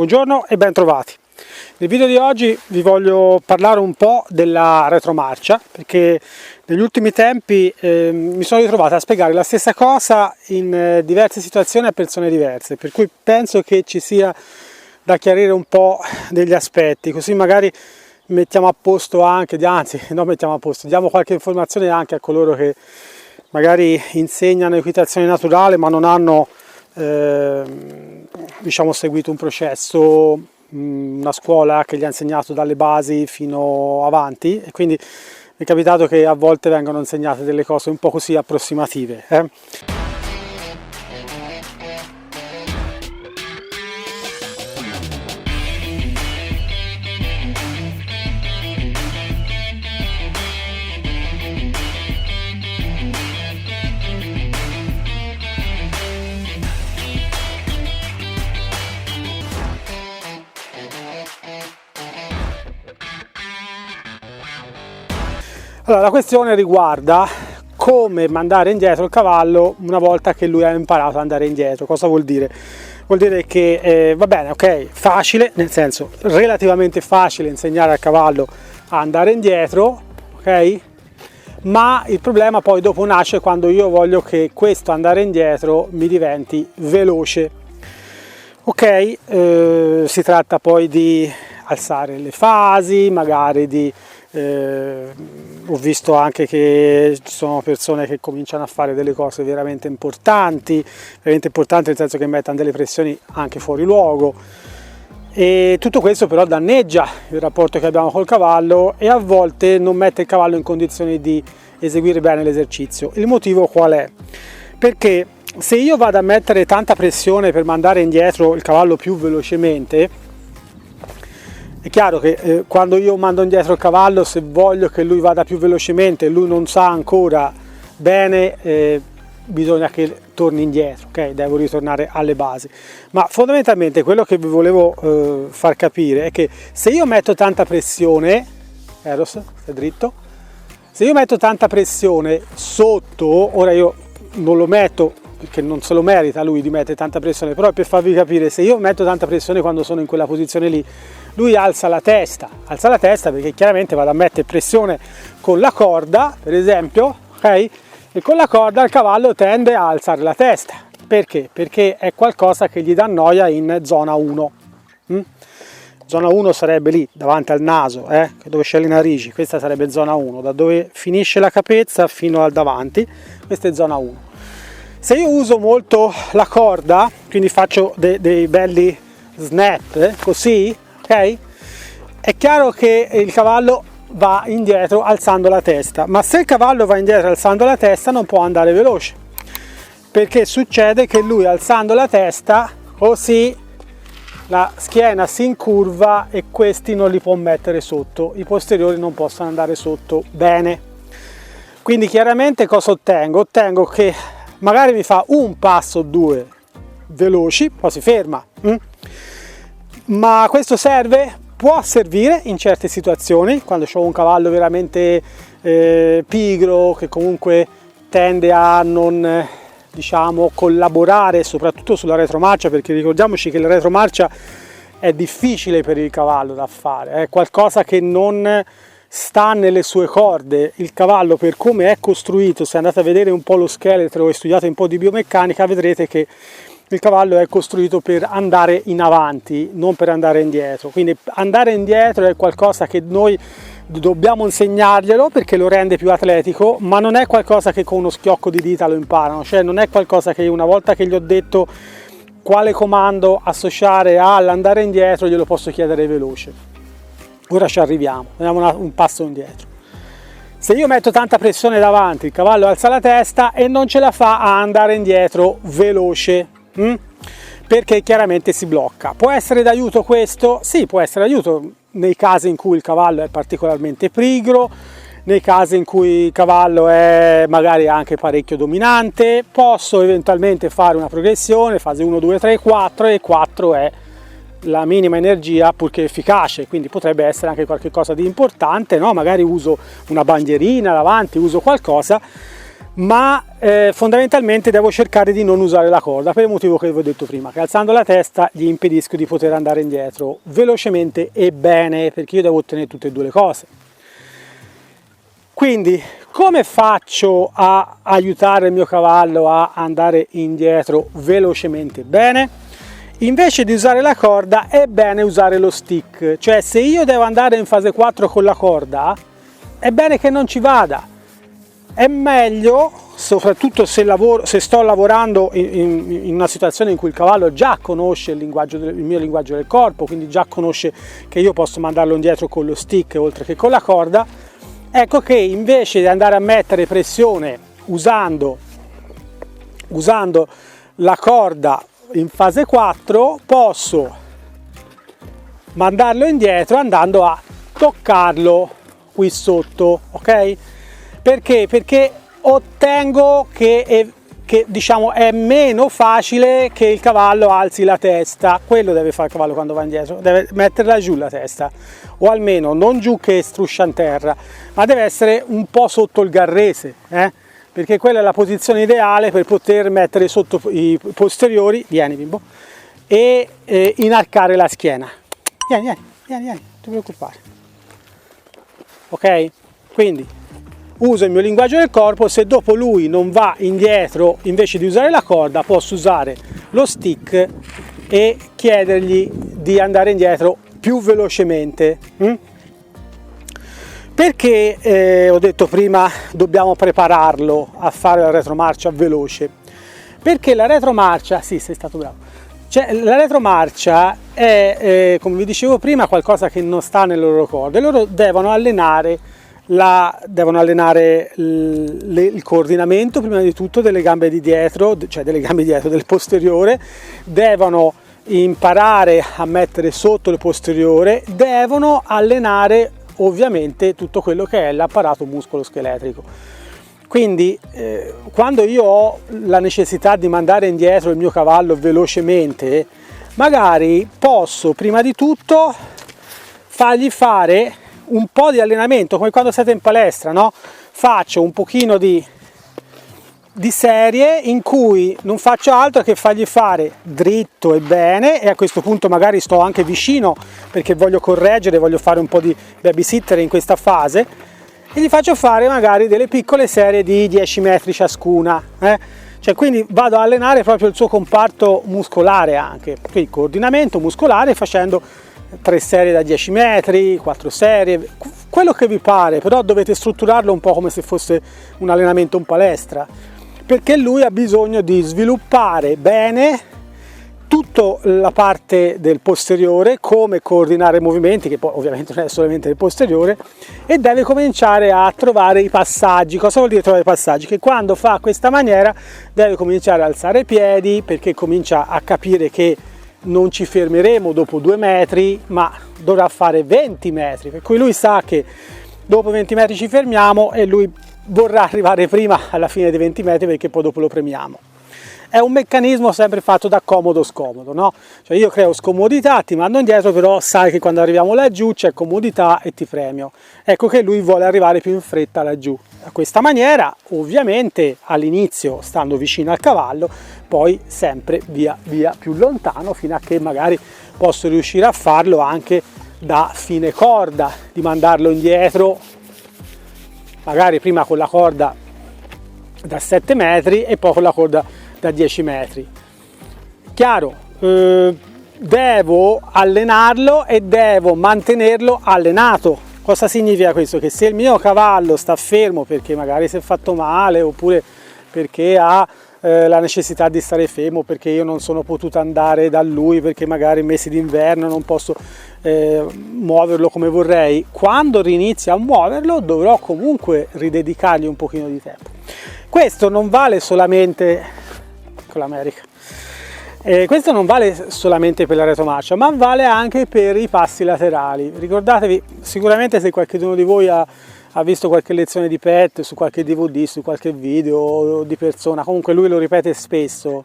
Buongiorno e ben trovati. Nel video di oggi vi voglio parlare un po' della retromarcia, perché negli ultimi tempi mi sono ritrovato a spiegare la stessa cosa in diverse situazioni a persone diverse, per cui penso che ci sia da chiarire un po' degli aspetti, così magari mettiamo a posto anche, anzi non mettiamo a posto, diamo qualche informazione anche a coloro che magari insegnano equitazione naturale ma non hanno diciamo seguito un processo, una scuola che gli ha insegnato dalle basi fino avanti, e quindi mi è capitato che a volte vengano insegnate delle cose un po' così approssimative. Allora, la questione riguarda come mandare indietro il cavallo una volta che lui ha imparato ad andare indietro. Cosa vuol dire? Vuol dire che va bene, ok, facile, nel senso relativamente facile insegnare al cavallo a andare indietro, ok? Ma il problema poi dopo nasce quando io voglio che questo andare indietro mi diventi veloce. Ok, si tratta poi di alzare le fasi, magari di ho visto anche che ci sono persone che cominciano a fare delle cose veramente importanti nel senso che mettono delle pressioni anche fuori luogo, e tutto questo però danneggia il rapporto che abbiamo col cavallo e a volte non mette il cavallo in condizioni di eseguire bene l'esercizio. Il motivo qual è? Perché se io vado a mettere tanta pressione per mandare indietro il cavallo più velocemente, è chiaro che quando io mando indietro il cavallo, se voglio che lui vada più velocemente e lui non sa ancora bene, bisogna che torni indietro, ok? Devo ritornare alle basi. Ma fondamentalmente quello che vi volevo far capire è che se io metto tanta pressione, Eros, stai dritto, se io metto tanta pressione sotto, ora io non lo metto perché non se lo merita lui di mettere tanta pressione, però per farvi capire, se io metto tanta pressione quando sono in quella posizione lì, lui alza la testa perché chiaramente vado a mettere pressione con la corda, per esempio, ok? E con la corda il cavallo tende a alzare la testa. Perché? Perché è qualcosa che gli dà noia in zona 1. Zona 1 sarebbe lì, davanti al naso, dove c'è le narici, questa sarebbe zona 1, da dove finisce la capezza fino al davanti, questa è zona 1. Se io uso molto la corda, quindi faccio dei belli snap, così, ok? È chiaro che il cavallo va indietro alzando la testa, ma se il cavallo va indietro alzando la testa non può andare veloce, perché succede che lui alzando la testa, così, la schiena si incurva e questi non li può mettere sotto, i posteriori non possono andare sotto bene. Quindi chiaramente cosa ottengo? Ottengo che magari mi fa un passo o due veloci, poi si ferma. Ma questo serve? Può servire in certe situazioni, quando ho un cavallo veramente pigro, che comunque tende a non, diciamo, collaborare, soprattutto sulla retromarcia, perché ricordiamoci che la retromarcia è difficile per il cavallo da fare, è qualcosa che non sta nelle sue corde. Il cavallo, per come è costruito, se andate a vedere un po' lo scheletro e studiate un po' di biomeccanica, vedrete che il cavallo è costruito per andare in avanti, non per andare indietro. Quindi andare indietro è qualcosa che noi dobbiamo insegnarglielo perché lo rende più atletico, ma non è qualcosa che con uno schiocco di dita lo imparano, cioè non è qualcosa che una volta che gli ho detto quale comando associare all'andare indietro glielo posso chiedere veloce. Ora ci arriviamo, andiamo un passo indietro. Se io metto tanta pressione davanti, il cavallo alza la testa e non ce la fa a andare indietro veloce, perché chiaramente si blocca. Può essere d'aiuto questo? Sì, può essere d'aiuto nei casi in cui il cavallo è particolarmente pigro, nei casi in cui il cavallo è magari anche parecchio dominante. Posso eventualmente fare una progressione, fase 1, 2, 3, 4, e 4 è la minima energia purché efficace, quindi potrebbe essere anche qualcosa di importante, no? Magari uso una bandierina davanti, uso qualcosa, ma fondamentalmente devo cercare di non usare la corda per il motivo che vi ho detto prima, che alzando la testa gli impedisco di poter andare indietro velocemente e bene, perché io devo ottenere tutte e due le cose. Quindi come faccio a aiutare il mio cavallo a andare indietro velocemente bene? Invece di usare la corda è bene usare lo stick, cioè se io devo andare in fase 4 con la corda è bene che non ci vada. È meglio, soprattutto se sto lavorando in una situazione in cui il cavallo già conosce il mio linguaggio del corpo, quindi già conosce che io posso mandarlo indietro con lo stick oltre che con la corda, ecco che invece di andare a mettere pressione usando la corda in fase 4, posso mandarlo indietro andando a toccarlo qui sotto, ok? Perché? Perché ottengo che diciamo è meno facile che il cavallo alzi la testa. Quello deve fare il cavallo quando va indietro, deve metterla giù la testa, o almeno non giù che struscia in terra, ma deve essere un po' sotto il garrese, perché quella è la posizione ideale per poter mettere sotto i posteriori, vieni bimbo, e inarcare la schiena. Vieni, non ti preoccupare. Ok? Quindi uso il mio linguaggio del corpo. Se dopo lui non va indietro, invece di usare la corda, posso usare lo stick e chiedergli di andare indietro più velocemente. Perché ho detto prima dobbiamo prepararlo a fare la retromarcia veloce? Perché la retromarcia, sì, sei stato bravo, cioè la retromarcia è come vi dicevo prima, qualcosa che non sta nelle loro corde. Loro devono allenare il coordinamento prima di tutto delle gambe di dietro, cioè del posteriore, devono imparare a mettere sotto il posteriore, devono allenare ovviamente tutto quello che è l'apparato muscolo-scheletrico. Quindi quando io ho la necessità di mandare indietro il mio cavallo velocemente, magari posso prima di tutto fargli fare un po' di allenamento, come quando siete in palestra, no? Faccio un pochino di serie in cui non faccio altro che fargli fare dritto e bene, e a questo punto magari sto anche vicino perché voglio correggere, voglio fare un po' di babysitter in questa fase, e gli faccio fare magari delle piccole serie di 10 metri ciascuna, Cioè, quindi vado a allenare proprio il suo comparto muscolare anche, quindi coordinamento muscolare facendo 3 serie da 10 metri, 4 serie, quello che vi pare, però dovete strutturarlo un po' come se fosse un allenamento in palestra, perché lui ha bisogno di sviluppare bene tutta la parte del posteriore, come coordinare i movimenti, che poi ovviamente non è solamente il posteriore, e deve cominciare a trovare i passaggi. Cosa vuol dire trovare i passaggi? Che quando fa questa maniera deve cominciare a alzare i piedi, perché comincia a capire che non ci fermeremo dopo 2 metri, ma dovrà fare 20 metri, per cui lui sa che dopo 20 metri ci fermiamo e lui vorrà arrivare prima alla fine dei 20 metri, perché poi dopo lo premiamo. È un meccanismo sempre fatto da comodo-scomodo, no? Cioè io creo scomodità, ti mando indietro, però sai che quando arriviamo laggiù c'è comodità e ti premio. Ecco che lui vuole arrivare più in fretta laggiù. A questa maniera, ovviamente, all'inizio stando vicino al cavallo, poi sempre via più lontano, fino a che magari posso riuscire a farlo anche da fine corda, di mandarlo indietro, magari prima con la corda da 7 metri e poi con la corda da 10 metri. Chiaro, devo allenarlo e devo mantenerlo allenato. Cosa significa questo? Che se il mio cavallo sta fermo perché magari si è fatto male, oppure perché ha la necessità di stare fermo, perché io non sono potuto andare da lui, perché magari in mesi d'inverno non posso muoverlo come vorrei, quando rinizio a muoverlo dovrò comunque ridedicargli un pochino di tempo. Questo non vale solamente con l'America. Questo non vale solamente per la retromarcia, ma vale anche per i passi laterali. Ricordatevi, sicuramente se qualcuno di voi ha visto qualche lezione di pet su qualche DVD, su qualche video di persona, comunque lui lo ripete spesso,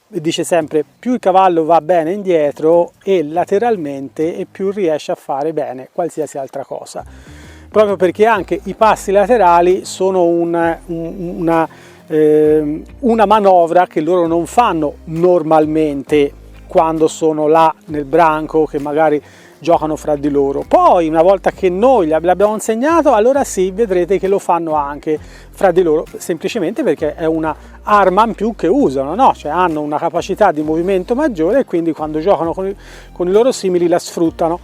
dice sempre: più il cavallo va bene indietro e lateralmente, e più riesce a fare bene qualsiasi altra cosa. proprio perché anche i passi laterali sono una manovra che loro non fanno normalmente quando sono là nel branco, che magari giocano fra di loro. Poi una volta che noi l'abbiamo insegnato, allora sì, vedrete che lo fanno anche fra di loro, semplicemente perché è una arma in più che usano, no? Cioè hanno una capacità di movimento maggiore e quindi quando giocano con i loro simili la sfruttano.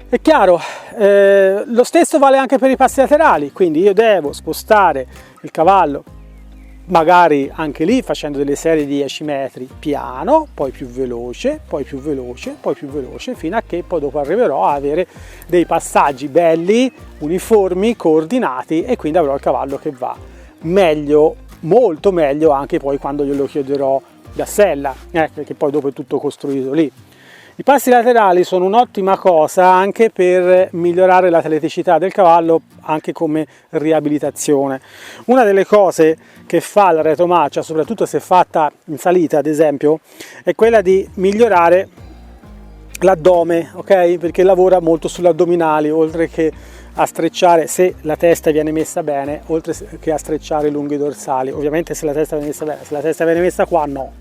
È chiaro, lo stesso vale anche per i passi laterali, quindi io devo spostare il cavallo magari anche lì facendo delle serie di 10 metri piano, poi più veloce, poi più veloce, poi più veloce, fino a che poi dopo arriverò a avere dei passaggi belli, uniformi, coordinati, e quindi avrò il cavallo che va meglio, molto meglio, anche poi quando glielo chiederò da sella, perché poi dopo è tutto costruito lì. I passi laterali sono un'ottima cosa anche per migliorare l'atleticità del cavallo, anche come riabilitazione. Una delle cose che fa la retromarcia, soprattutto se fatta in salita ad esempio, è quella di migliorare l'addome, ok? Perché lavora molto sulle addominali, oltre che a strecciare, se la testa viene messa bene, oltre che a strecciare i lunghi dorsali. Ovviamente se la testa viene messa bene, se la testa viene messa qua no,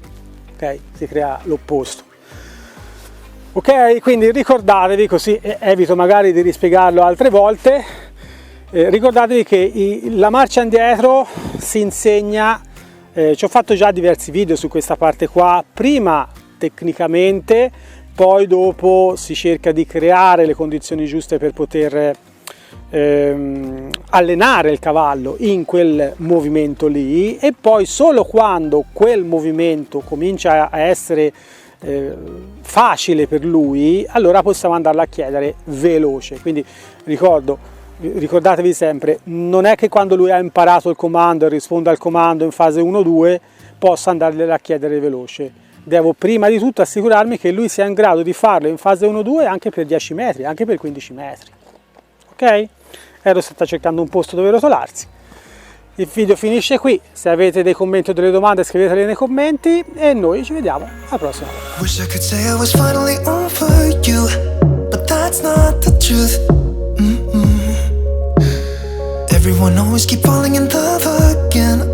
ok? Si crea l'opposto. Ok, quindi ricordatevi, così evito magari di rispiegarlo altre volte, ricordatevi che la marcia indietro si insegna, ci ho fatto già diversi video su questa parte qua, prima tecnicamente, poi dopo si cerca di creare le condizioni giuste per poter allenare il cavallo in quel movimento lì, e poi solo quando quel movimento comincia a essere facile per lui, allora possiamo andarla a chiedere veloce. Quindi ricordatevi sempre, non è che quando lui ha imparato il comando e risponde al comando in fase 1-2 possa andargliela a chiedere veloce. Devo prima di tutto assicurarmi che lui sia in grado di farlo in fase 1-2 anche per 10 metri, anche per 15 metri. Ok? Eros sta cercando un posto dove rotolarsi. Il video finisce qui, se avete dei commenti o delle domande scrivetele nei commenti e noi ci vediamo alla prossima volta. Wish I could say I was finally over you, but that's not the truth. Everyone always keep falling in love again.